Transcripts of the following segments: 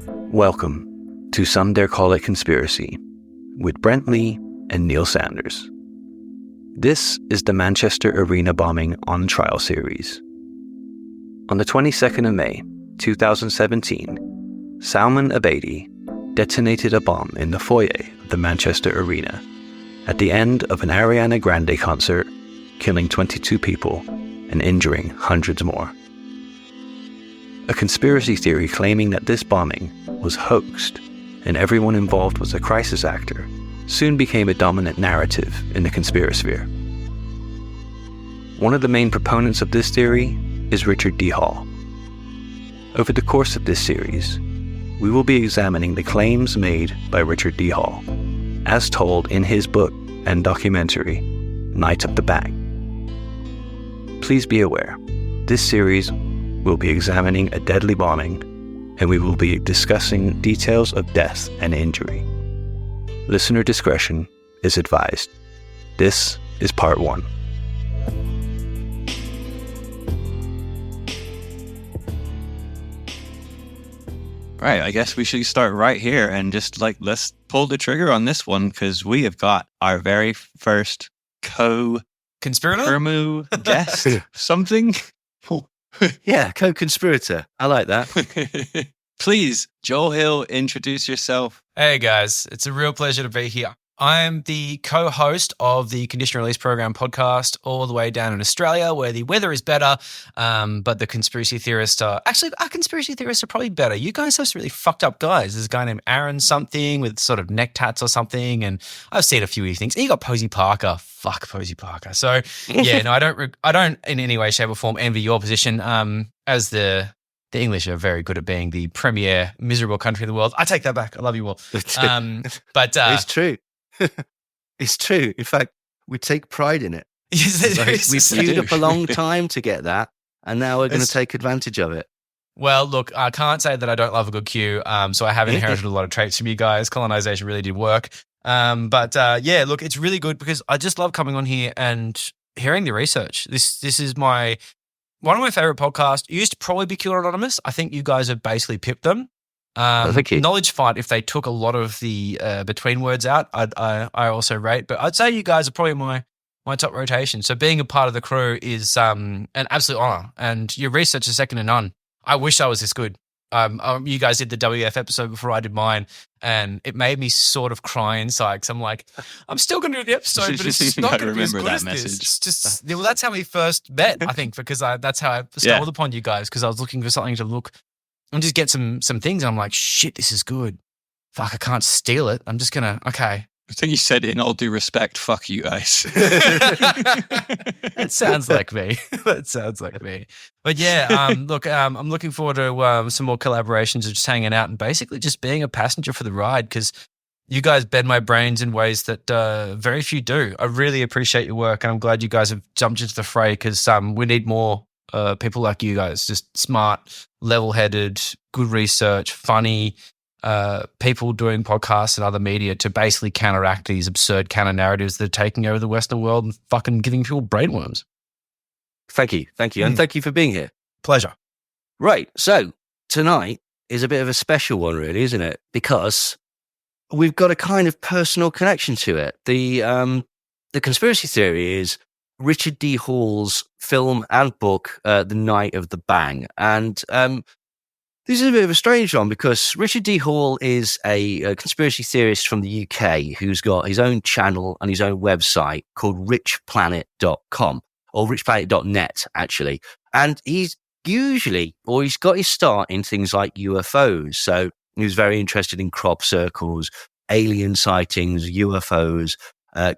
Welcome to Some Dare Call It Conspiracy with Brent Lee and Neil Sanders. This is the Manchester Arena bombing on trial series. On the 22nd of May, 2017, Salman Abedi detonated a bomb in the foyer of the Manchester Arena at the end of an Arianna Grande concert, killing 22 people and injuring hundreds more. A conspiracy theory claiming that this bombing was hoaxed and everyone involved was a crisis actor soon became a dominant narrative in the Conspirasphere. One of the main proponents of this theory is Richard D. Hall. Over the course of this series, we will be examining the claims made by Richard D. Hall, as told in his book and documentary, Night of the Bang. Please be aware, this series will be examining a deadly bombing, and we will be discussing details of death and injury. Listener discretion is advised. This is part 1. Right, I guess we should start right here and just let's pull the trigger on this one because we have got our very first Conspirator? guest, something. Yeah, co-conspirator. I like that. Please, Joel Hill, introduce yourself. Hey guys, it's a real pleasure to be here. I'm the co-host of the Conditional Release Program podcast all the way down in Australia where the weather is better, but the conspiracy theorists are... Actually, our conspiracy theorists are probably better. You guys have some really fucked up guys. There's a guy named Aaron something with sort of neck tats or something, and I've seen a few of these things. And you got Posey Parker. Fuck Posey Parker. So, yeah, no, I don't in any way, shape or form envy your position as the English are very good at being the premier miserable country in the world. I take that back. I love you all. But it's true. It's true. In fact, we take pride in it. We queued up a long time to get that, and now we're going to take advantage of it. Well, look, I can't say that I don't love a good queue, so I have inherited a lot of traits from you guys. Colonization really did work. Yeah, look, it's really good because I just love coming on here and hearing the research. This is one of my favorite podcasts. It used to probably be Killer Anonymous. I think you guys have basically pipped them. Knowledge Fight, if they took a lot of the between words out, I also rate. But I'd say you guys are probably my top rotation. So being a part of the crew is an absolute honor. And your research is second to none. I wish I was this good. You guys did the WF episode before I did mine, and it made me sort of cry inside because I'm like, I'm still going to do the episode, but it's just not going to be as good as this. It's just, well, that's how we first met, I think, because that's how I stumbled upon you guys because I was looking for something to look and just get some things. And I'm like, shit, this is good. Fuck, I can't steal it. I'm just going to, okay. I think you said it in all due respect, fuck you guys. It sounds like me. That sounds like me. But yeah, look, I'm looking forward to some more collaborations of just hanging out and basically just being a passenger for the ride because you guys bend my brains in ways that very few do. I really appreciate your work and I'm glad you guys have jumped into the fray because we need more people like you guys, just smart, level-headed, good research, funny, people doing podcasts and other media to basically counteract these absurd counter narratives that are taking over the Western world and fucking giving people brainworms. Thank you. And thank you for being here. Pleasure. Right. So tonight is a bit of a special one, really, isn't it? Because we've got a kind of personal connection to it. The conspiracy theory is Richard D. Hall's film and book, The Night of the Bang. And this is a bit of a strange one because Richard D. Hall is a conspiracy theorist from the UK who's got his own channel and his own website called richplanet.com or richplanet.net, actually. And he's got his start in things like UFOs. So he was very interested in crop circles, alien sightings, UFOs,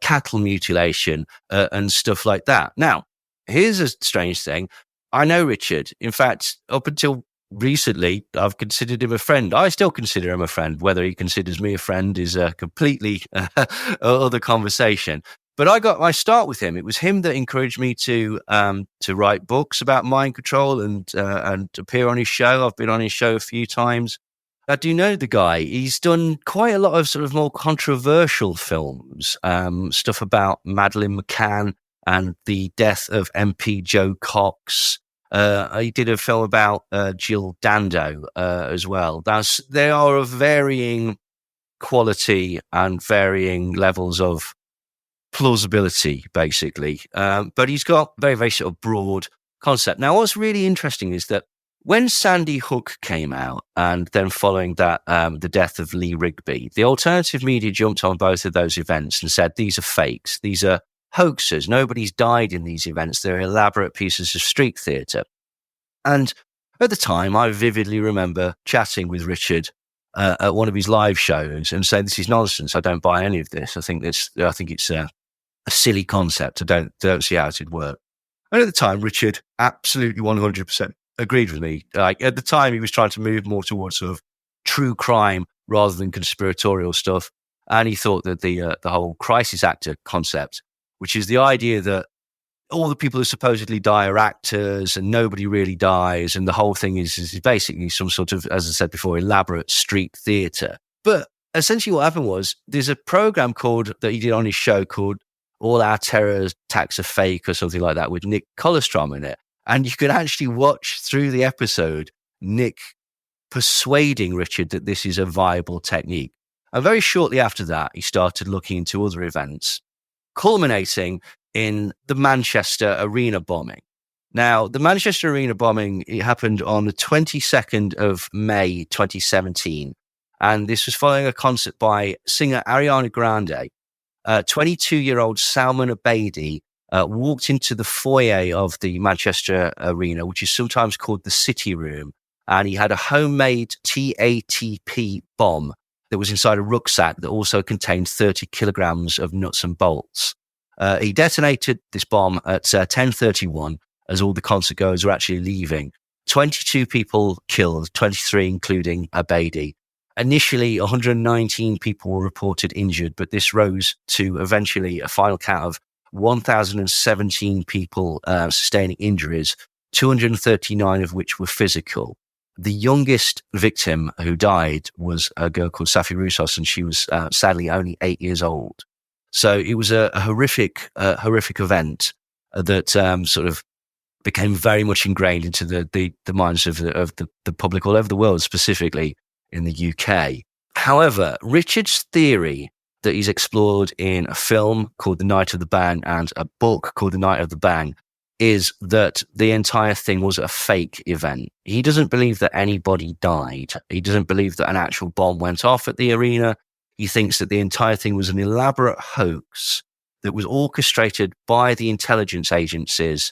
cattle mutilation, and stuff like that. Now, here's a strange thing. I know Richard. In fact, up until recently, I've considered him a friend. I still consider him a friend. Whether he considers me a friend is a completely other conversation. But I got my start with him. It was him that encouraged me to write books about mind control and appear on his show. I've been on his show a few times. I do know the guy. He's done quite a lot of sort of more controversial films, stuff about Madeleine McCann and the death of MP Joe Cox. He did a film about Jill Dando as well. They are of varying quality and varying levels of plausibility, basically. But he's got very, very sort of broad concept. Now, what's really interesting is that when Sandy Hook came out, and then following that, the death of Lee Rigby, the alternative media jumped on both of those events and said, these are fakes. These are hoaxes. Nobody's died in these events. They're elaborate pieces of street theatre. And at the time, I vividly remember chatting with Richard at one of his live shows and saying, this is nonsense. I don't buy any of this. I think it's a silly concept. I don't see how it would work. And at the time, Richard absolutely 100% agreed with me. Like, at the time, he was trying to move more towards sort of true crime rather than conspiratorial stuff. And he thought that the whole crisis actor concept, which is the idea that all the people who supposedly die are actors and nobody really dies, and the whole thing is basically some sort of, as I said before, elaborate street theatre. But essentially what happened was, there's a program that he did on his show called All Our Terror Attacks Are Fake or something like that, with Nick Kollerstrom in it. And you could actually watch through the episode Nick persuading Richard that this is a viable technique. And very shortly after that, he started looking into other events, culminating in the Manchester Arena bombing. Now, the Manchester Arena bombing, it happened on the 22nd of May, 2017. And this was following a concert by singer Arianna Grande. 22-year-old Salman Abedi walked into the foyer of the Manchester Arena, which is sometimes called the City Room, and he had a homemade TATP bomb that was inside a rucksack that also contained 30 kilograms of nuts and bolts. He detonated this bomb at 10:31 as all the concert goers were actually leaving. 22 people killed, 23 including Abedi. Initially, 119 people were reported injured, but this rose to eventually a final count of 1,017 people sustaining injuries, 239 of which were physical. The youngest victim who died was a girl called Safi Roussos, and she was sadly only 8 years old. So it was a horrific event that sort of became very much ingrained into the minds of the public all over the world, specifically in the UK. However, Richard's theory that he's explored in a film called The Night of the Bang and a book called The Night of the Bang is that the entire thing was a fake event. He doesn't believe that anybody died. He doesn't believe that an actual bomb went off at the arena. He thinks that the entire thing was an elaborate hoax that was orchestrated by the intelligence agencies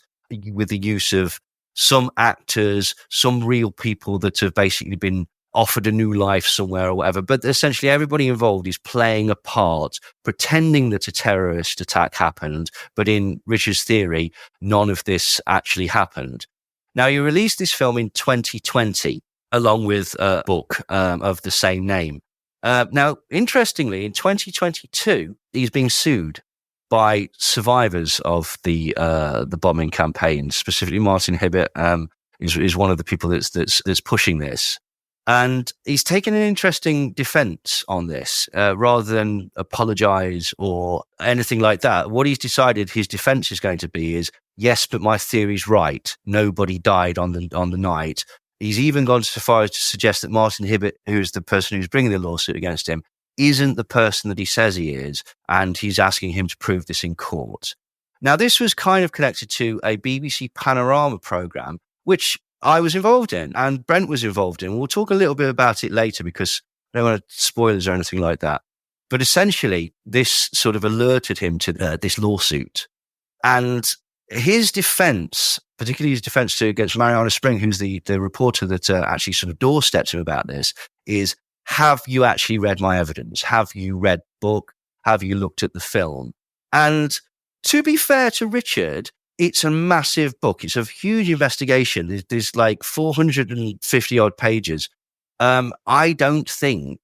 with the use of some actors, some real people that have basically been offered a new life somewhere or whatever. But essentially everybody involved is playing a part, pretending that a terrorist attack happened. But in Richard's theory, none of this actually happened. Now, he released this film in 2020, along with a book of the same name. Now, interestingly, in 2022, he's being sued by survivors of the bombing campaign. Specifically, Martin Hibbert is one of the people that's pushing this. And he's taken an interesting defense on this, rather than apologize or anything like that. What he's decided his defense is going to be is, yes, but my theory's right. Nobody died on the night. He's even gone so far as to suggest that Martin Hibbert, who's the person who's bringing the lawsuit against him, isn't the person that he says he is. And he's asking him to prove this in court. Now, this was kind of connected to a BBC Panorama program, which I was involved in and Brent was involved in. We'll talk a little bit about it later because I don't want spoilers or anything like that. But essentially, this sort of alerted him to this lawsuit. And his defense, particularly his defense against Mariana Spring, who's the reporter that actually sort of doorsteps him about this, is, have you actually read my evidence? Have you read the book? Have you looked at the film? And to be fair to Richard, it's a massive book. It's a huge investigation. There's like 450 odd pages. I don't think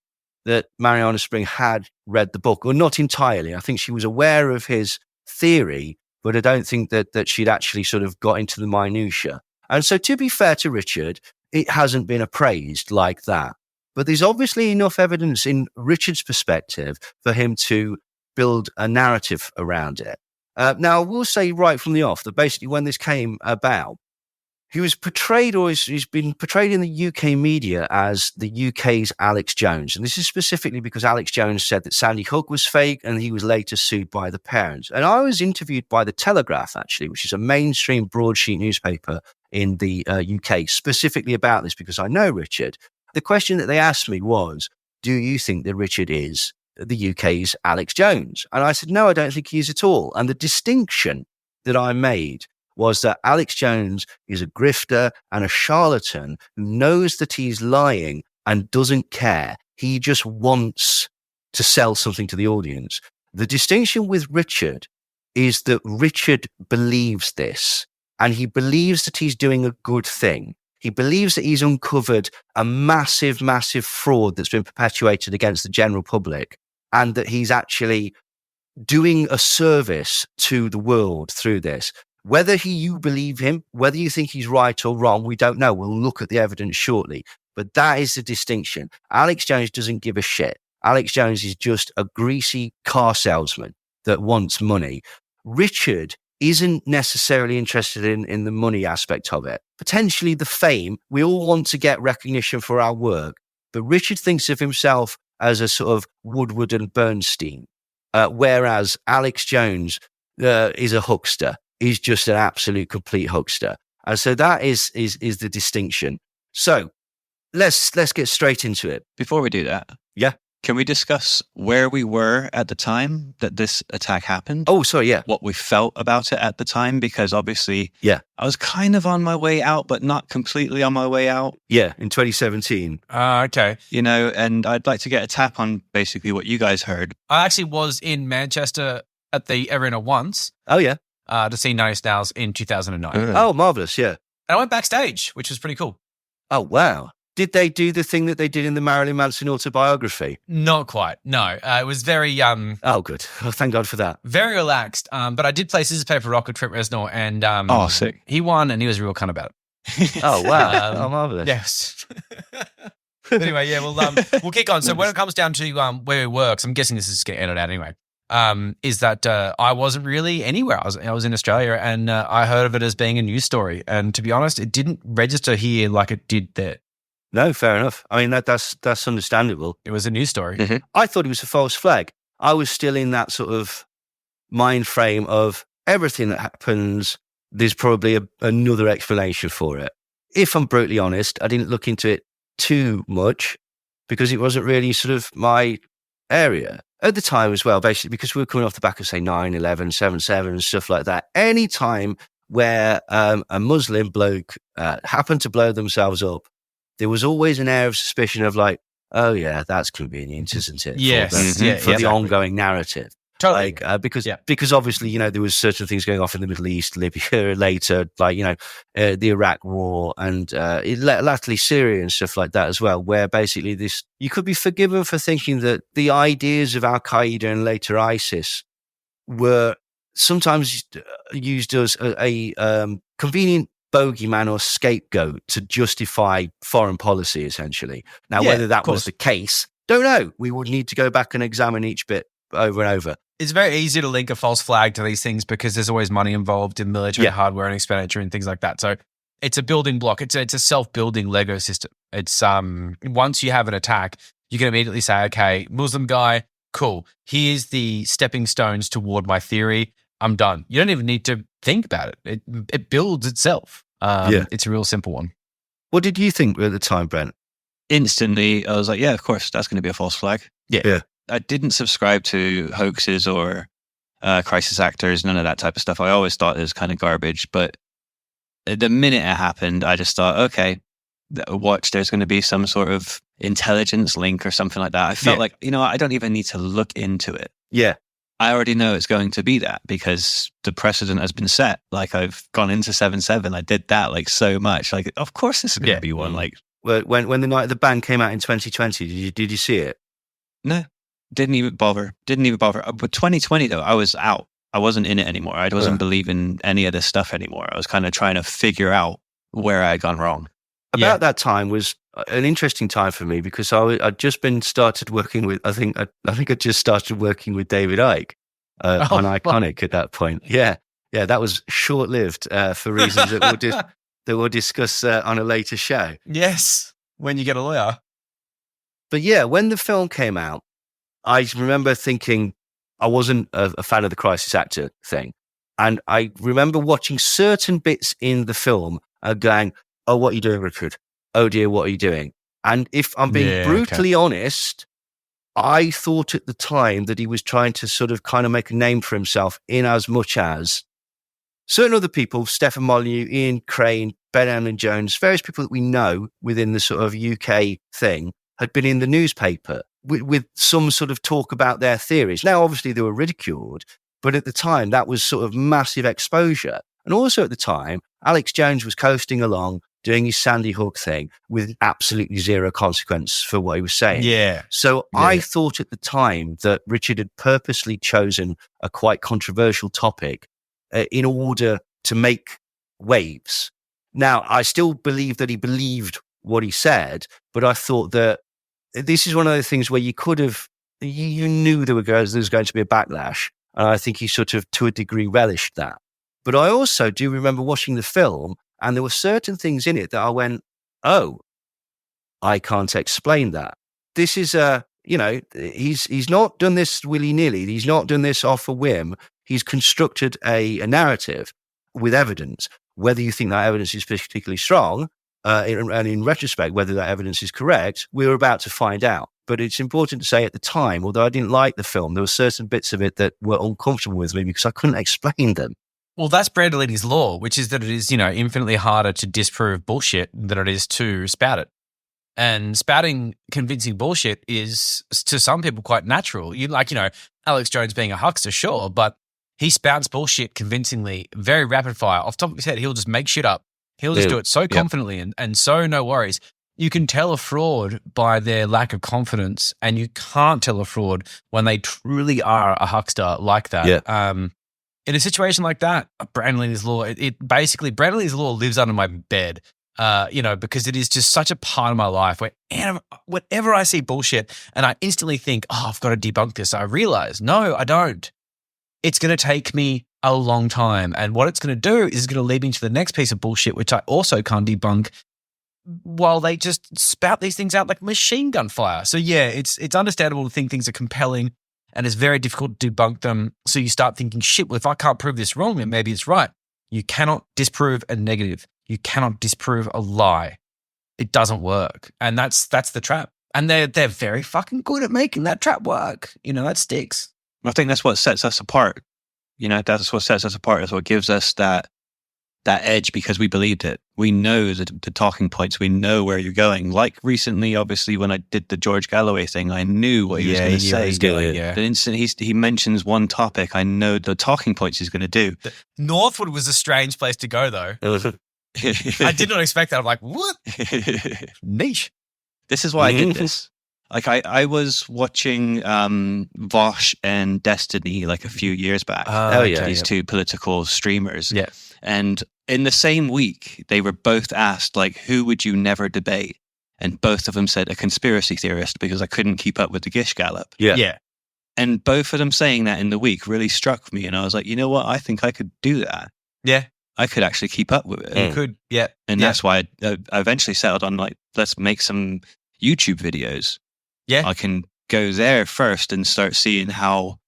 that Mariana Spring had read the book, or not entirely. I think she was aware of his theory, but I don't think that she'd actually sort of got into the minutiae. And so, to be fair to Richard, it hasn't been appraised like that. But there's obviously enough evidence in Richard's perspective for him to build a narrative around it. Now, I will say right from the off that basically when this came about, He was portrayed, or he's been portrayed in the UK media as the UK's Alex Jones. And this is specifically because Alex Jones said that Sandy Hook was fake and he was later sued by the parents. And I was interviewed by The Telegraph, actually, which is a mainstream broadsheet newspaper in the UK, specifically about this because I know Richard. The question that they asked me was, do you think that Richard is the UK's Alex Jones? And I said, no, I don't think he is at all. And the distinction that I made was that Alex Jones is a grifter and a charlatan who knows that he's lying and doesn't care. He just wants to sell something to the audience. The distinction with Richard is that Richard believes this, and he believes that he's doing a good thing. He believes that he's uncovered a massive, massive fraud that's been perpetuated against the general public, and that he's actually doing a service to the world through this. Whether you believe him, whether you think he's right or wrong, we don't know. We'll look at the evidence shortly. But that is the distinction. Alex Jones doesn't give a shit. Alex Jones is just a greasy car salesman that wants money. Richard isn't necessarily interested in the money aspect of it. Potentially the fame. We all want to get recognition for our work. But Richard thinks of himself as a sort of Woodward and Bernstein, whereas Alex Jones is a huckster. He's just an absolute complete huckster. And so that is the distinction. So let's get straight into it. Before we do that, Yeah. can we discuss where we were at the time that this attack happened? Oh, sorry. Yeah. What we felt about it at the time? Because obviously, Yeah. I was kind of on my way out, but not completely on my way out, Yeah. In 2017. Okay. you know, and I'd like to get a tap on basically what you guys heard. I actually was in Manchester at the arena once Oh, yeah. to see Nine Inch Nails in 2009. Oh, marvelous. Yeah. And I went backstage, which was pretty cool. Oh, wow. Did they do the thing that they did in the Marilyn Manson autobiography? Not quite. No, it was very Oh, good. Oh, thank God for that. very relaxed. But I did play Scissors Paper Rock with Trent Reznor, and Oh, sick. he won, and he was real kind about it. Oh, wow. Oh, marvelous. Yes. Anyway, yeah, we'll kick on. So when it comes down to where we were, 'cause I'm guessing this is getting edited out anyway, is that I wasn't really anywhere. I was in Australia, and I heard of it as being a news story. And to be honest, it didn't register here like it did there. No, fair enough. I mean, that's understandable. It was a news story. Mm-hmm. I thought it was a false flag. I was still in that sort of mind frame of everything that happens, there's probably another explanation for it. If I'm brutally honest, I didn't look into it too much because it wasn't really sort of my area at the time as well, basically, because we were coming off the back of, say, 9/11, 7/7 and stuff like that. Any time where a Muslim bloke happened to blow themselves up, there was always an air of suspicion of like, oh yeah, that's convenient, isn't it? Yes, for the exactly. ongoing narrative. Totally. Like, because obviously, you know, there was certain things going off in the Middle East, Libya later, like, you know, the Iraq war and latterly Syria and stuff like that as well, where basically you could be forgiven for thinking that the ideas of Al Qaeda and later ISIS were sometimes used as a convenient bogeyman or scapegoat to justify foreign policy, essentially. Now, whether that was the case, don't know. We would need to go back and examine each bit over and over. It's very easy to link a false flag to these things because there's always money involved in military hardware and expenditure and things like that. So it's a building block. It's a self-building Lego system. It's once you have an attack, you can immediately say, okay, Muslim guy, cool. Here's the stepping stones toward my theory. I'm done. You don't even need to think about it. It builds itself. It's a real simple one. What did you think at the time, Brent? Instantly, I was like, yeah, of course, that's going to be a false flag. Yeah. I didn't subscribe to hoaxes or crisis actors, none of that type of stuff. I always thought it was kind of garbage. But the minute it happened, I just thought, okay, watch, there's going to be some sort of intelligence link or something like that. I felt like, you know, I don't even need to look into it. Yeah. I already know it's going to be that because the precedent has been set. Like I've gone into 7/7. I did that like so much. Like, of course this is going to be one. Like when the Night of the Band came out in 2020, did you see it? No. Didn't even bother. But 2020 though, I was out. I wasn't in it anymore. I wasn't believing any of this stuff anymore. I was kind of trying to figure out where I had gone wrong. About that time was an interesting time for me because I'd just started working with, I think I just started working with David Icke on Iconic at that point. Yeah, that was short-lived for reasons that that we'll discuss on a later show. Yes, when you get a lawyer. But yeah, when the film came out, I remember thinking I wasn't a fan of the crisis actor thing. And I remember watching certain bits in the film going, oh, what are you doing, Richard? Oh dear, what are you doing? And if I'm being brutally honest, I thought at the time that he was trying to sort of kind of make a name for himself in as much as certain other people, Stephen Molyneux, Ian Crane, Ben Allen Jones, various people that we know within the sort of UK thing had been in the newspaper with some sort of talk about their theories. Now, obviously they were ridiculed, but at the time that was sort of massive exposure. And also at the time, Alex Jones was coasting along, doing his Sandy Hook thing with absolutely zero consequence for what he was saying. Yeah. So I thought at the time that Richard had purposely chosen a quite controversial topic in order to make waves. Now, I still believe that he believed what he said, but I thought that this is one of the things where you could have, you knew there was going to be a backlash. And I think he sort of, to a degree, relished that. But I also do remember watching the film, and there were certain things in it that I went, oh, I can't explain that. This is he's not done this willy-nilly. He's not done this off a whim. He's constructed a narrative with evidence. Whether you think that evidence is particularly strong, and in retrospect, whether that evidence is correct, we're about to find out. But it's important to say at the time, although I didn't like the film, there were certain bits of it that were uncomfortable with me because I couldn't explain them. Well, that's Brandolini's law, which is that it is, infinitely harder to disprove bullshit than it is to spout it. And spouting convincing bullshit is, to some people, quite natural. Alex Jones being a huckster, sure, but he spouts bullshit convincingly, very rapid fire. Off the top of his head, he'll just make shit up. He'll just do it so confidently and so no worries. You can tell a fraud by their lack of confidence, and you can't tell a fraud when they truly are a huckster like that. Yeah. In a situation like that, Brandolini's law, Brandolini's law lives under my bed, because it is just such a part of my life where whenever I see bullshit and I instantly think, oh, I've got to debunk this, I realize, no, I don't. It's going to take me a long time. And what it's going to do is going to lead me to the next piece of bullshit, which I also can't debunk, while they just spout these things out like machine gun fire. So yeah, it's understandable to think things are compelling, and it's very difficult to debunk them. So you start thinking, shit, well, if I can't prove this wrong, then maybe it's right. You cannot disprove a negative. You cannot disprove a lie. It doesn't work. And that's the trap. And they're very fucking good at making that trap work. That sticks. I think that's what sets us apart. That's what sets us apart. That's what gives us that edge, because we believed it. We know the talking points. We know where you're going. Like recently, obviously, when I did the George Galloway thing, I knew what he was going to say. The instant he mentions one topic, I know the talking points he's going to do. Northwood was a strange place to go, though. I did not expect that. I'm like, what? Niche. This is why I did this. Like I was watching Vosh and Destiny like a few years back. These two political streamers. Yeah. And in the same week, they were both asked, like, who would you never debate? And both of them said a conspiracy theorist, because I couldn't keep up with the Gish Gallop. Yeah. And both of them saying that in the week really struck me. And I was like, you know what? I think I could do that. Yeah. I could actually keep up with it. You could, yeah. And that's why I eventually settled on, like, let's make some YouTube videos. Yeah. I can go there first and start seeing how,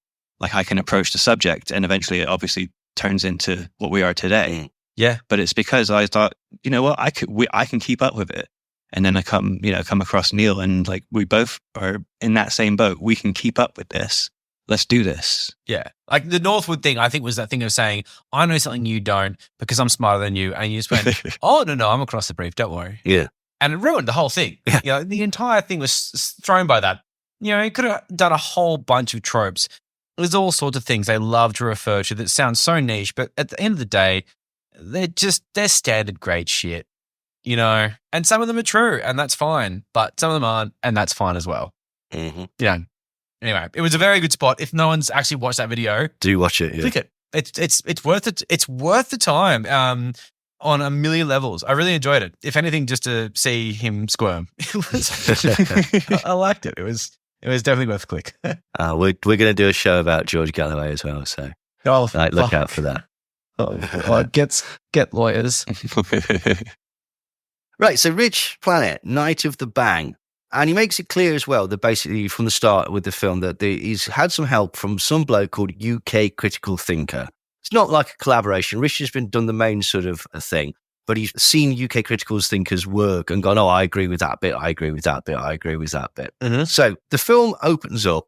like, I can approach the subject. And eventually it obviously turns into what we are today. Yeah. But it's because I thought, you know what, I can keep up with it. And then I come across Neil, and like, we both are in that same boat. We can keep up with this. Let's do this. Yeah. Like the Northwood thing, I think, was that thing of saying, I know something you don't because I'm smarter than you. And you just went, oh, no, I'm across the brief. Don't worry. Yeah. And it ruined the whole thing. Yeah. The entire thing was thrown by that. He could have done a whole bunch of tropes. There's all sorts of things they love to refer to that sound so niche, but at the end of the day, they're standard grade shit, and some of them are true, and that's fine, but some of them aren't, and that's fine as well. Mm-hmm. Anyway, it was a very good spot. If no one's actually watched that video, do watch it. Yeah. Click it. It's worth it. It's worth the time. On a million levels. I really enjoyed it. If anything, just to see him squirm. I liked it. It was definitely worth a click. We're going to do a show about George Galloway as well, so look out for that. Get lawyers. Right, so Rich Planet, Night of the Bang. And he makes it clear as well that basically from the start with the film that he's had some help from some bloke called UK Critical Thinker. It's not like a collaboration. Rich has done the main sort of thing, but he's seen UK Critical Thinkers' work and gone, oh, I agree with that bit, I agree with that bit, I agree with that bit. Mm-hmm. So the film opens up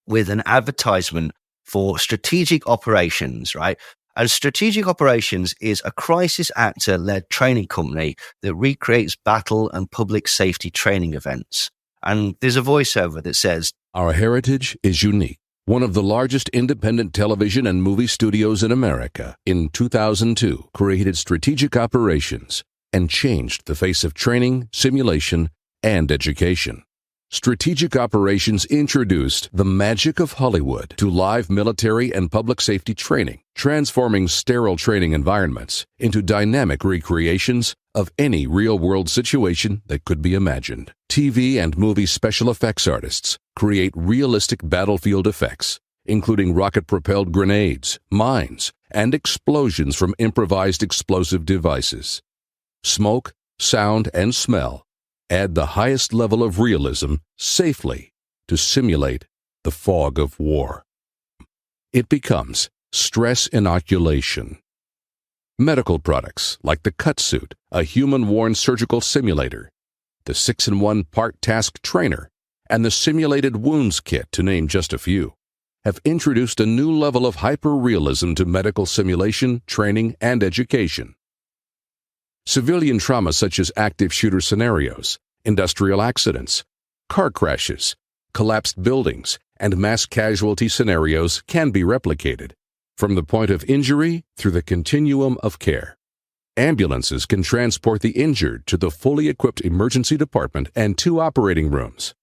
with an advertisement for Strategic Operations, right? And Strategic Operations is a crisis actor-led training company that recreates battle and public safety training events. And there's a voiceover that says, Our heritage is unique. One of the largest independent television and movie studios in America, in 2002, created Strategic Operations and changed the face of training, simulation, and education. Strategic Operations introduced the magic of Hollywood to live military and public safety training, transforming sterile training environments into dynamic recreations of any real-world situation that could be imagined. TV and movie special effects artists create realistic battlefield effects, including rocket-propelled grenades, mines, and explosions from improvised explosive devices. Smoke, sound, and smell add the highest level of realism safely to simulate the fog of war. It becomes stress inoculation. Medical products like the cut suit, a human-worn surgical simulator, the 6-in-1 part task trainer, and the simulated wounds kit, to name just a few, have introduced a new level of hyper-realism to medical simulation, training, and education. Civilian trauma such as active shooter scenarios, industrial accidents, car crashes, collapsed buildings, and mass casualty scenarios can be replicated from the point of injury through the continuum of care. Ambulances can transport the injured to the fully equipped emergency department and 2 operating rooms.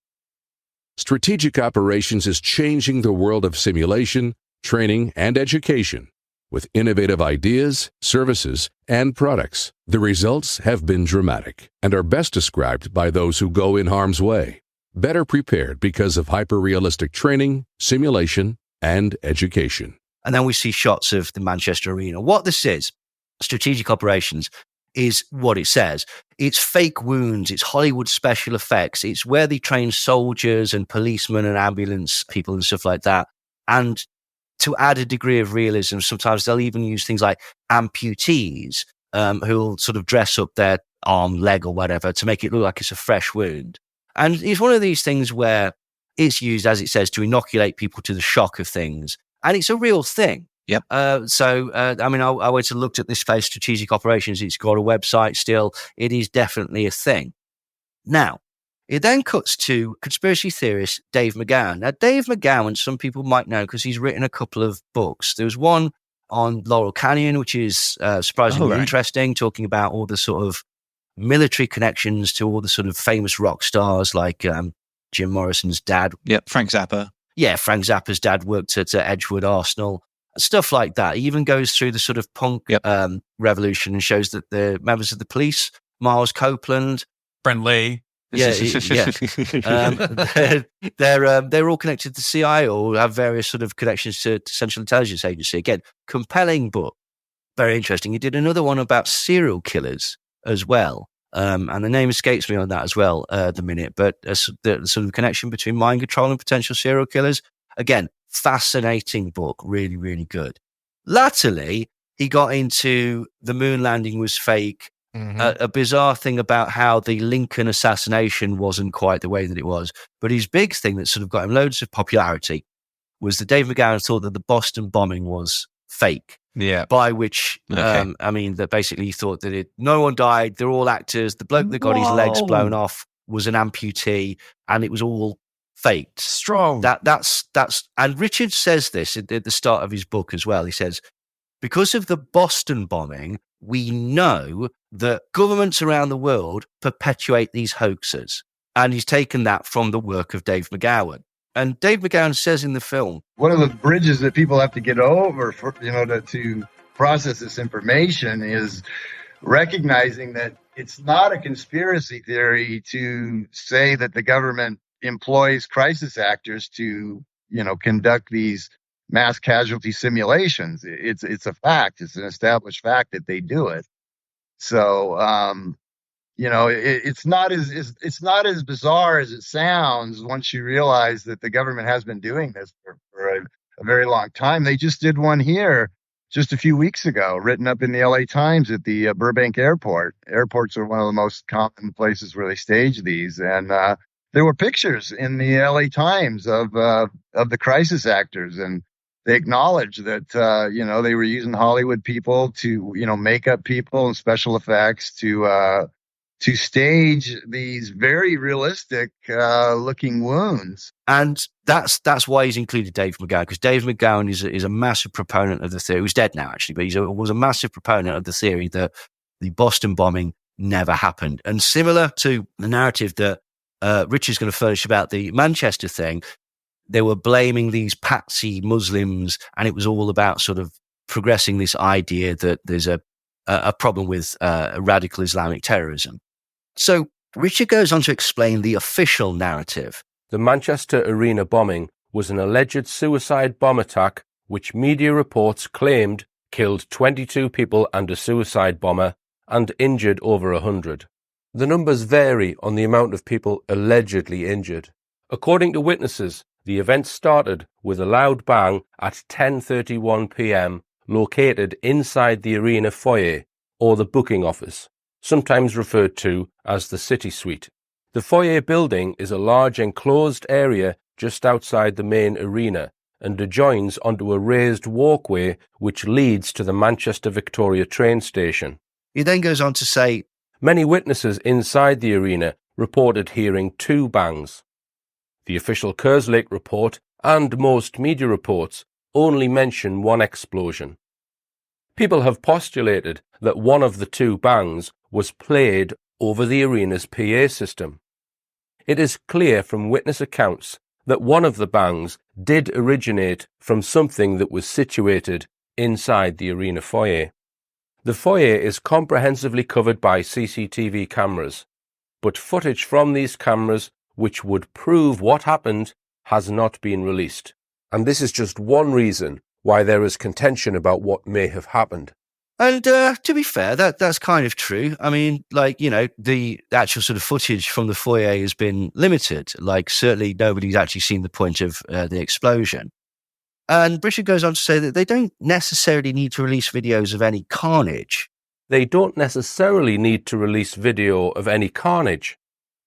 Strategic Operations is changing the world of simulation, training, and education with innovative ideas, services, and products. The results have been dramatic and are best described by those who go in harm's way, better prepared because of hyper-realistic training, simulation, and education. and then we see shots of the Manchester Arena. What this is, Strategic Operations, is what it says. It's fake wounds. It's Hollywood special effects. It's where they train soldiers and policemen and ambulance people and stuff like that. And to add a degree of realism, sometimes they'll even use things like amputees who'll sort of dress up their arm, leg or whatever to make it look like it's a fresh wound. And it's one of these things where it's used, as it says, to inoculate people to the shock of things. And it's a real thing. Yep. I went to looked at this place, Strategic Operations. It's got a website still. It is definitely a thing. Now, it then cuts to conspiracy theorist Dave McGowan. Now, Dave McGowan, some people might know because he's written a couple of books. There was one on Laurel Canyon, which is surprisingly interesting, talking about all the sort of military connections to all the sort of famous rock stars like Jim Morrison's dad. Yep, Frank Zappa. Yeah, Frank Zappa's dad worked at Edgewood Arsenal. Stuff like that. He even goes through the sort of punk revolution and shows that the members of the Police, Miles Copeland, Brent Lee. they're all connected to CIA or have various sort of connections to Central Intelligence Agency. Again, compelling book, very interesting. He did another one about serial killers as well, and the name escapes me on that as well at the minute. But the sort of connection between mind control and potential serial killers. Again, fascinating book, really, really good. Latterly, he got into the moon landing was fake. A bizarre thing about how the Lincoln assassination wasn't quite the way that it was. But his big thing that sort of got him loads of popularity was that Dave McGowan thought that the Boston bombing was fake. Yeah. By which, that basically he thought that no one died. They're all actors. The bloke that got his legs blown off was an amputee and it was all faked. Strong. That's and Richard says this at the start of his book as well. He says, because of the Boston bombing, we know that governments around the world perpetuate these hoaxes. And he's taken that from the work of Dave McGowan. And Dave McGowan says in the film, one of the bridges that people have to get over for, to process this information is recognizing that it's not a conspiracy theory to say that the government employs crisis actors to, conduct these mass casualty simulations. It's a fact. It's an established fact that they do it. So, it's not as bizarre as it sounds once you realize that the government has been doing this for a very long time. They just did one here just a few weeks ago, written up in the LA Times at the Burbank airport. Airports are one of the most common places where they stage these. And there were pictures in the LA Times of the crisis actors. And they acknowledged that, they were using Hollywood people to, makeup people and special effects to stage these very realistic looking wounds. And that's why he's included Dave McGowan, because Dave McGowan is a massive proponent of the theory. He's dead now, actually, but he was a massive proponent of the theory that the Boston bombing never happened. And similar to the narrative that Richard's going to furnish about the Manchester thing, they were blaming these patsy Muslims, and it was all about sort of progressing this idea that there's a problem with radical Islamic terrorism. So Richard goes on to explain the official narrative. The Manchester Arena bombing was an alleged suicide bomb attack which media reports claimed killed 22 people and a suicide bomber and injured over 100. The numbers vary on the amount of people allegedly injured. According to witnesses, the event started with a loud bang at 10:31 p.m. located inside the arena foyer, or the booking office, sometimes referred to as the City Suite. The foyer building is a large enclosed area just outside the main arena and adjoins onto a raised walkway which leads to the Manchester Victoria train station. He then goes on to say, many witnesses inside the arena reported hearing 2 bangs. The official Kerslake report and most media reports only mention 1 explosion. People have postulated that one of the 2 bangs was played over the arena's PA system. It is clear from witness accounts that one of the bangs did originate from something that was situated inside the arena foyer. The foyer is comprehensively covered by CCTV cameras, but footage from these cameras which would prove what happened has not been released. And this is just one reason why there is contention about what may have happened. And to be fair, that's kind of true. I mean, the actual sort of footage from the foyer has been limited. Certainly nobody's actually seen the point of the explosion. And Richard goes on to say that they don't necessarily need to release videos of any carnage. They don't necessarily need to release video of any carnage.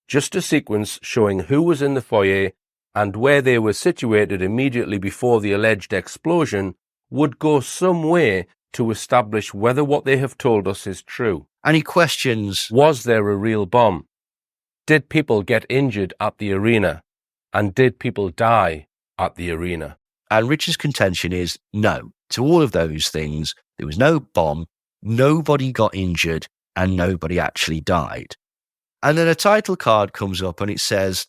Just a sequence showing who was in the foyer and where they were situated immediately before the alleged explosion would go some way to establish whether what they have told us is true. And he questions, was there a real bomb? Did people get injured at the arena? And did people die at the arena? And Richard's contention is no. To all of those things, there was no bomb, nobody got injured, and nobody actually died. And then a title card comes up and it says,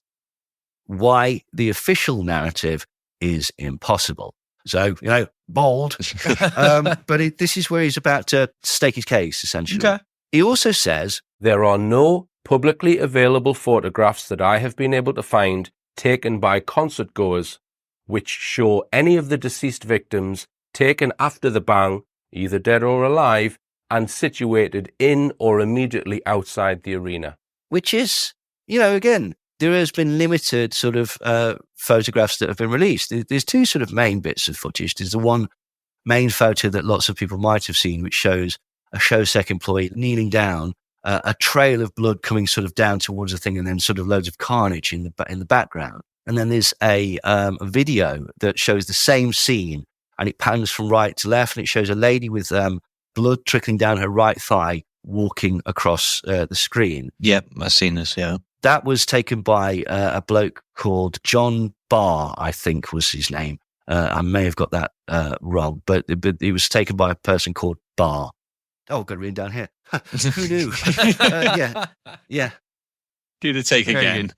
why the official narrative is impossible. So, bold. But this is where he's about to stake his case, essentially. Okay. He also says, there are no publicly available photographs that I have been able to find taken by concert goers which show any of the deceased victims taken after the bang, either dead or alive, and situated in or immediately outside the arena. Which is, again, there has been limited sort of photographs that have been released. There's 2 sort of main bits of footage. There's the one main photo that lots of people might have seen, which shows a Showsec employee kneeling down, a trail of blood coming sort of down towards the thing, and then sort of loads of carnage in the background. And then there's a video that shows the same scene, and it pans from right to left, and it shows a lady with blood trickling down her right thigh walking across the screen. Yep, I've seen this, yeah. That was taken by a bloke called John Barr, I think was his name. I may have got that wrong, but it was taken by a person called Barr. Oh, I've got it written down here. Who knew? Yeah. Do the take again.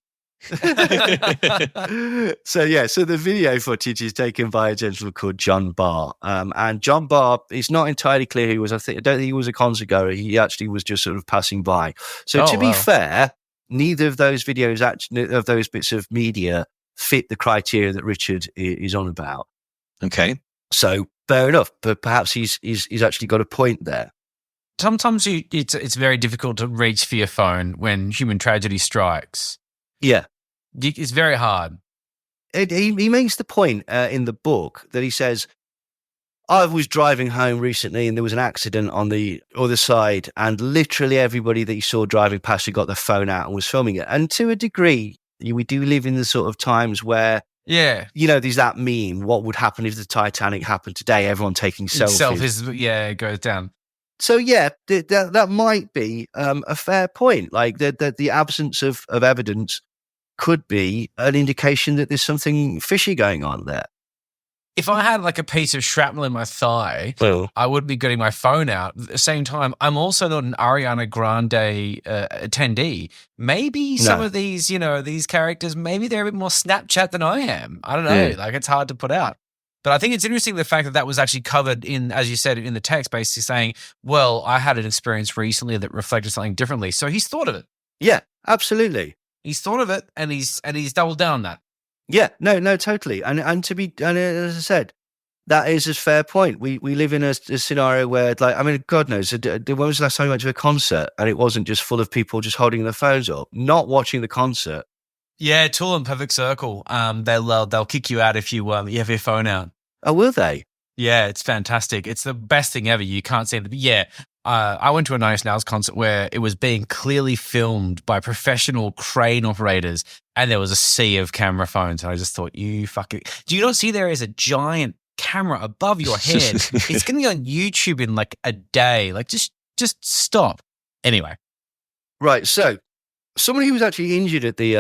So the video footage is taken by a gentleman called John Barr. And John Barr, it's not entirely clear who he was. I don't think he was a concert goer. He actually was just sort of passing by. So to be fair, neither of those videos, of those bits of media, fit the criteria that Richard is on about. Okay. So fair enough, but perhaps he's actually got a point there. Sometimes it's very difficult to reach for your phone when human tragedy strikes. Yeah. It's very hard. He makes the point in the book that he says, I was driving home recently and there was an accident on the other side, and literally everybody that you saw driving past you got their phone out and was filming it. And to a degree, we do live in the sort of times where, there's that meme, what would happen if the Titanic happened today? Everyone taking selfies. It goes down. So, that might be a fair point. Like the absence of evidence could be an indication that there's something fishy going on there. If I had like a piece of shrapnel in my thigh, I would be getting my phone out. At the same time, I'm also not an Arianna Grande attendee. Maybe some of these, these characters, maybe they're a bit more Snapchat than I am. I don't know. Like, it's hard to put out. But I think it's interesting the fact that was actually covered in, as you said, in the text, basically saying, well, I had an experience recently that reflected something differently. So he's thought of it. Yeah, absolutely. He's thought of it, and he's doubled down on that. Yeah, no, totally. And as I said, that is a fair point. We live in a scenario where, like, I mean, God knows, when was the last time you went to a concert and it wasn't just full of people just holding their phones up, not watching the concert? Yeah, Tool and Perfect Circle. They'll kick you out if you have your phone out. Oh, will they? Yeah, it's fantastic. It's the best thing ever. You can't see it. Yeah. I went to a Nine Inch Nails concert where it was being clearly filmed by professional crane operators, and there was a sea of camera phones. And I just thought, you fucking... Do you not see there is a giant camera above your head? It's going to be on YouTube in like a day. Like, just stop. Anyway. Right, so someone who was actually injured at the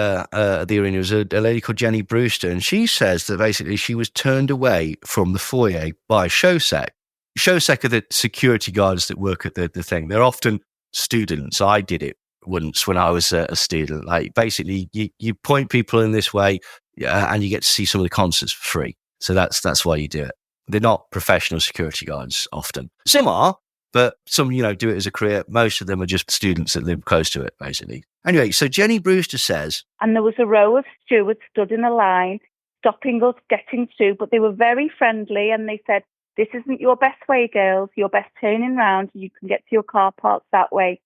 arena was a lady called Jenny Brewster, and she says that basically she was turned away from the foyer by Shosek. Shosek are the security guards that work at the thing. They're often students. I did it once when I was a student. Like, basically, you point people in this way, and you get to see some of the concerts for free. So that's why you do it. They're not professional security guards often. Some are, but some, do it as a career. Most of them are just students that live close to it, basically. Anyway, so Jenny Brewster says... And there was a row of stewards stood in a line, stopping us getting through, but they were very friendly, and they said, this isn't your best way, girls. You're best turning round. You can get to your car parks that way.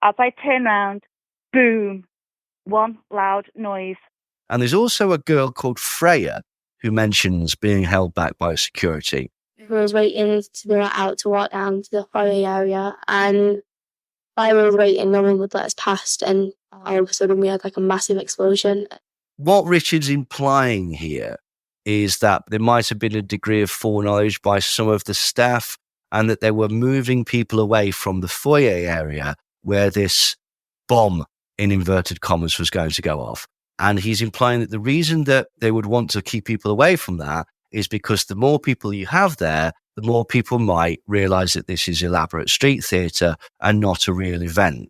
As I turn round, boom, one loud noise. And there's also a girl called Freya who mentions being held back by security. I was waiting to be let out to walk down to the foyer area, and I was waiting, no one would let us past, and all of a sudden we had like a massive explosion. What Richard's implying here is that there might have been a degree of foreknowledge by some of the staff, and that they were moving people away from the foyer area where this bomb, in inverted commas, was going to go off. And he's implying that the reason that they would want to keep people away from that is because the more people you have there, the more people might realize that this is elaborate street theatre and not a real event.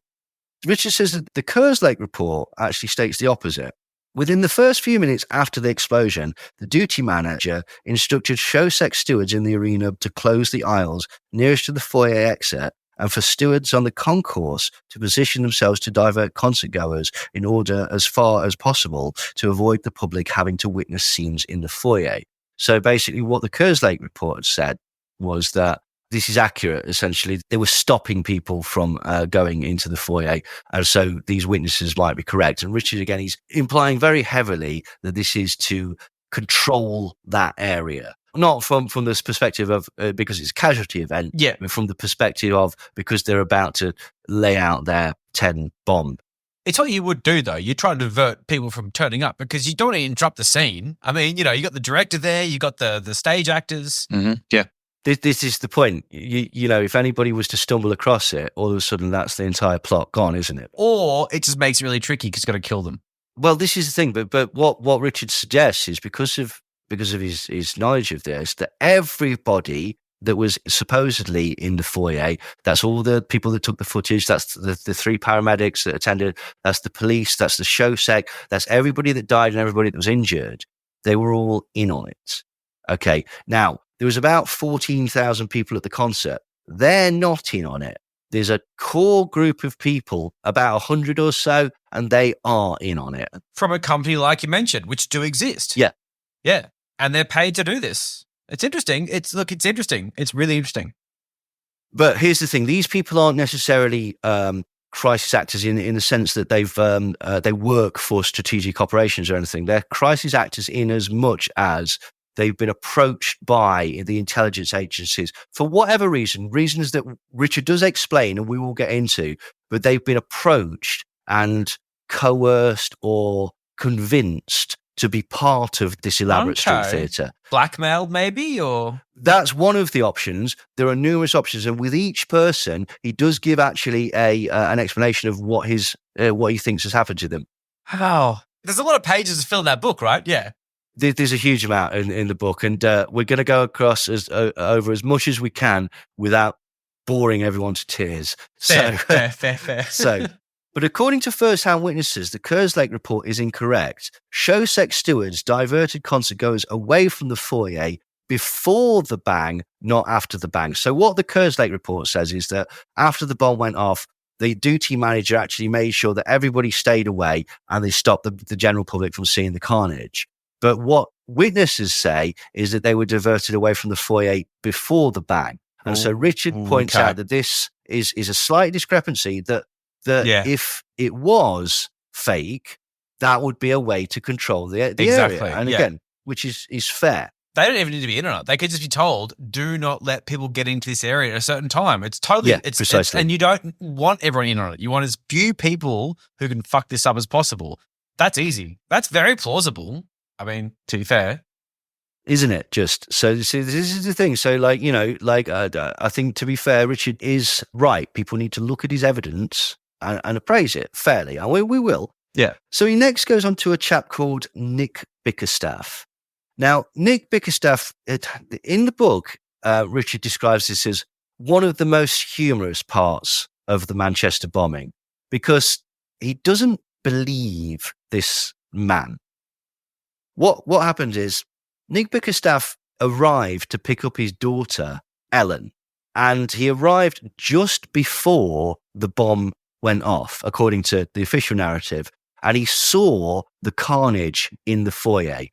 Richard says that the Kerslake report actually states the opposite. Within the first few minutes after the explosion, the duty manager instructed Shosek stewards in the arena to close the aisles nearest to the foyer exit, and for stewards on the concourse to position themselves to divert concert goers in order, as far as possible, to avoid the public having to witness scenes in the foyer. So basically what the Kerslake report said was that this is accurate, essentially. They were stopping people from going into the foyer. And so these witnesses might be correct. And Richard, again, he's implying very heavily that this is to control that area. Not from the perspective of because it's a casualty event, but from the perspective of because they're about to lay out their 10 bomb. It's what you would do, though. You try to divert people from turning up because you don't want to interrupt the scene. I mean, you got the director there, you got the stage actors. Mm-hmm. Yeah. This is the point. If anybody was to stumble across it, all of a sudden that's the entire plot gone, isn't it? Or it just makes it really tricky because you've got to kill them. Well, this is the thing. But what Richard suggests is because of his knowledge of this, that everybody that was supposedly in the foyer, that's all the people that took the footage, that's the 3 paramedics that attended, that's the police, that's the Shosek, that's everybody that died and everybody that was injured. They were all in on it. Okay, now, there was about 14,000 people at the concert. They're not in on it. There's a core group of people, about 100 or so, and they are in on it. From a company like you mentioned, which do exist. Yeah. Yeah. And they're paid to do this. It's interesting. It's interesting. It's really interesting. But here's the thing: these people aren't necessarily crisis actors in the sense that they work for strategic operations or anything. They're crisis actors in as much as they've been approached by the intelligence agencies for whatever reasons that Richard does explain and we will get into, but they've been approached and coerced or convinced to be part of this elaborate street theatre. Blackmailed, maybe, or that's one of the options. There are numerous options, and with each person, he does give actually an explanation of what he thinks has happened to them. Wow, there's a lot of pages to fill in that book, right? Yeah, there's a huge amount in the book, and we're going to go across over as much as we can without boring everyone to tears. Fair. So. But according to first-hand witnesses, the Kerslake report is incorrect. Show sex stewards diverted concertgoers away from the foyer before the bang, not after the bang. So what the Kerslake report says is that after the bomb went off, the duty manager actually made sure that everybody stayed away and they stopped the general public from seeing the carnage. But what witnesses say is that they were diverted away from the foyer before the bang. And so Richard points out that this is a slight discrepancy that if it was fake, that would be a way to control the area. And again, which is fair. They don't even need to be in on it. They could just be told, do not let people get into this area at a certain time. It's totally, precisely. And you don't want everyone in on it. You want as few people who can fuck this up as possible. That's easy. That's very plausible. I mean, to be fair. Isn't it? Just so this is the thing. So I think to be fair, Richard is right. People need to look at his evidence and appraise it fairly. And we will. Yeah. So he next goes on to a chap called Nick Bickerstaff. Now, Nick Bickerstaff, in the book, Richard describes this as one of the most humorous parts of the Manchester bombing because he doesn't believe this man. What happened is Nick Bickerstaff arrived to pick up his daughter, Ellen, and he arrived just before the bomb went off, according to the official narrative, and he saw the carnage in the foyer.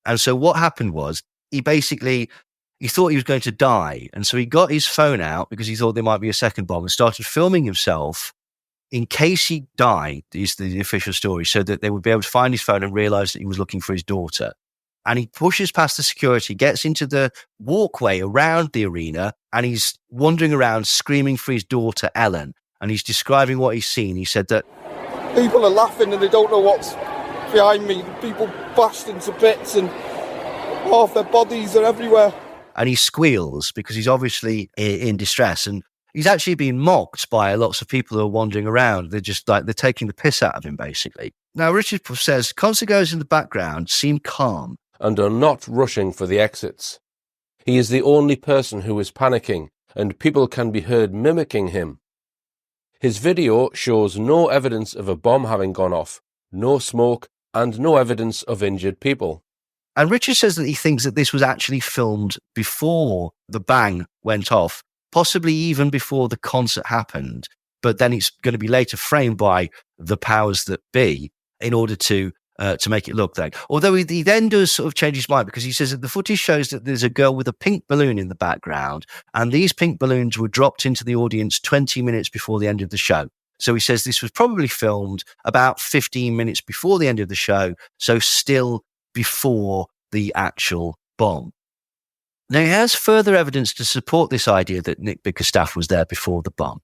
And so what happened was he thought he was going to die. And so he got his phone out because he thought there might be a second bomb and started filming himself in case he died, is the official story, so that they would be able to find his phone and realize that he was looking for his daughter. And he pushes past the security, gets into the walkway around the arena, and he's wandering around screaming for his daughter, Ellen. And he's describing what he's seen. He said that people are laughing and they don't know what's behind me. People bashed into bits and half their bodies are everywhere. And he squeals because he's obviously in distress. And he's actually being mocked by lots of people who are wandering around. They're just they're taking the piss out of him, basically. Now, Richard says concertgoers in the background seem calm and are not rushing for the exits. He is the only person who is panicking, and people can be heard mimicking him. His video shows no evidence of a bomb having gone off, no smoke, and no evidence of injured people. And Richard says that he thinks that this was actually filmed before the bang went off, possibly even before the concert happened, but then it's going to be later framed by the powers that be in order to make it look like. Although he then does sort of change his mind because he says that the footage shows that there's a girl with a pink balloon in the background, and these pink balloons were dropped into the audience 20 minutes before the end of the show. So he says this was probably filmed about 15 minutes before the end of the show, so still before the actual bomb. Now, he has further evidence to support this idea that Nick Bickerstaff was there before the bomb.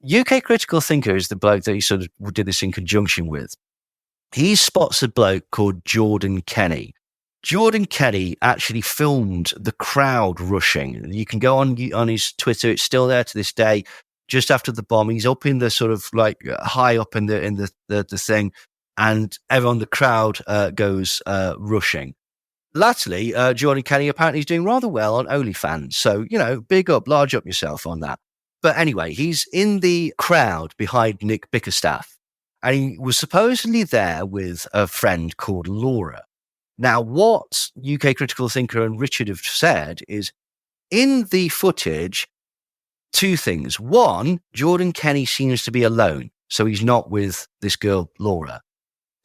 UK Critical Thinker is the bloke that he sort of did this in conjunction with. He spots a bloke called Jordan Kenny. Jordan Kenny actually filmed the crowd rushing. You can go on his Twitter. It's still there to this day. Just after the bomb, he's up in the sort of like high up in the thing, and everyone, the crowd goes rushing. Latterly, Jordan Kenny apparently is doing rather well on OnlyFans. So, big up, large up yourself on that. But anyway, he's in the crowd behind Nick Bickerstaff. And he was supposedly there with a friend called Laura. Now, what UK Critical Thinker and Richard have said is, in the footage, two things. One, Jordan Kenny seems to be alone, so he's not with this girl, Laura.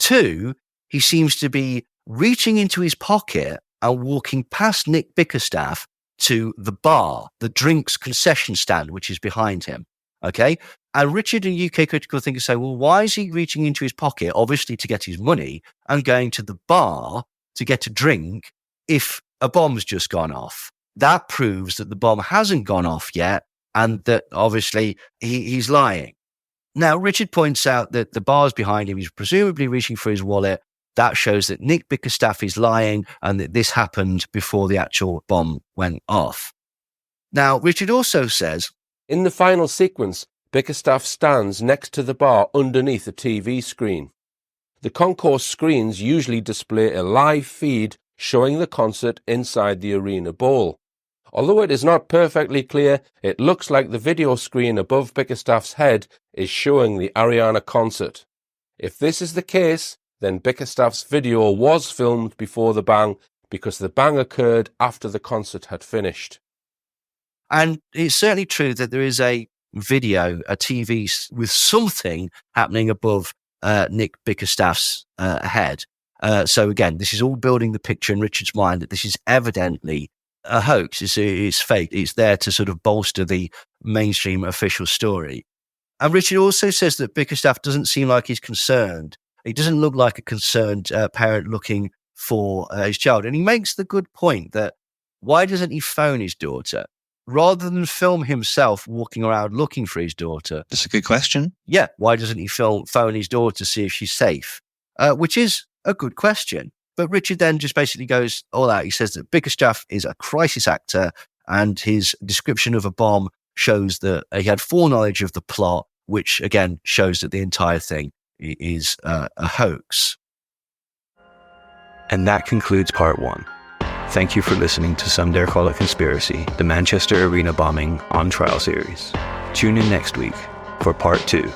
Two, he seems to be reaching into his pocket and walking past Nick Bickerstaff to the bar, the drinks concession stand, which is behind him. Okay. And Richard and UK Critical Thinkers say, well, why is he reaching into his pocket, obviously to get his money, and going to the bar to get a drink if a bomb's just gone off? That proves that the bomb hasn't gone off yet, and that obviously he's lying. Now, Richard points out that the bar's behind him. He's presumably reaching for his wallet. That shows that Nick Bickerstaff is lying and that this happened before the actual bomb went off. Now, Richard also says, in the final sequence, Bickerstaff stands next to the bar underneath a TV screen. The concourse screens usually display a live feed showing the concert inside the arena bowl. Although it is not perfectly clear, it looks like the video screen above Bickerstaff's head is showing the Arianna concert. If this is the case, then Bickerstaff's video was filmed before the bang, because the bang occurred after the concert had finished. And it's certainly true that there is a video, a TV with something happening above Nick Bickerstaff's head. So again, this is all building the picture in Richard's mind that this is evidently a hoax. It's fake. It's there to sort of bolster the mainstream official story. And Richard also says that Bickerstaff doesn't seem like he's concerned. He doesn't look like a concerned parent looking for his child. And he makes the good point that why doesn't he phone his daughter rather than film himself walking around looking for his daughter? That's a good question. Yeah. Why doesn't he phone his daughter to see if she's safe? Which is a good question. But Richard then just basically goes all out. He says that Bickerstaff is a crisis actor, and his description of a bomb shows that he had foreknowledge of the plot, which again shows that the entire thing is a hoax. And that concludes part 1. Thank you for listening to Some Dare Call It Conspiracy, the Manchester Arena bombing on trial series. Tune in next week for part 2.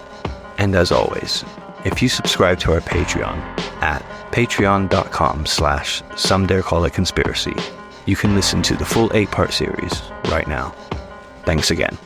And as always, if you subscribe to our Patreon at patreon.com/somedarecallitconspiracy, you can listen to the full 8-part series right now. Thanks again.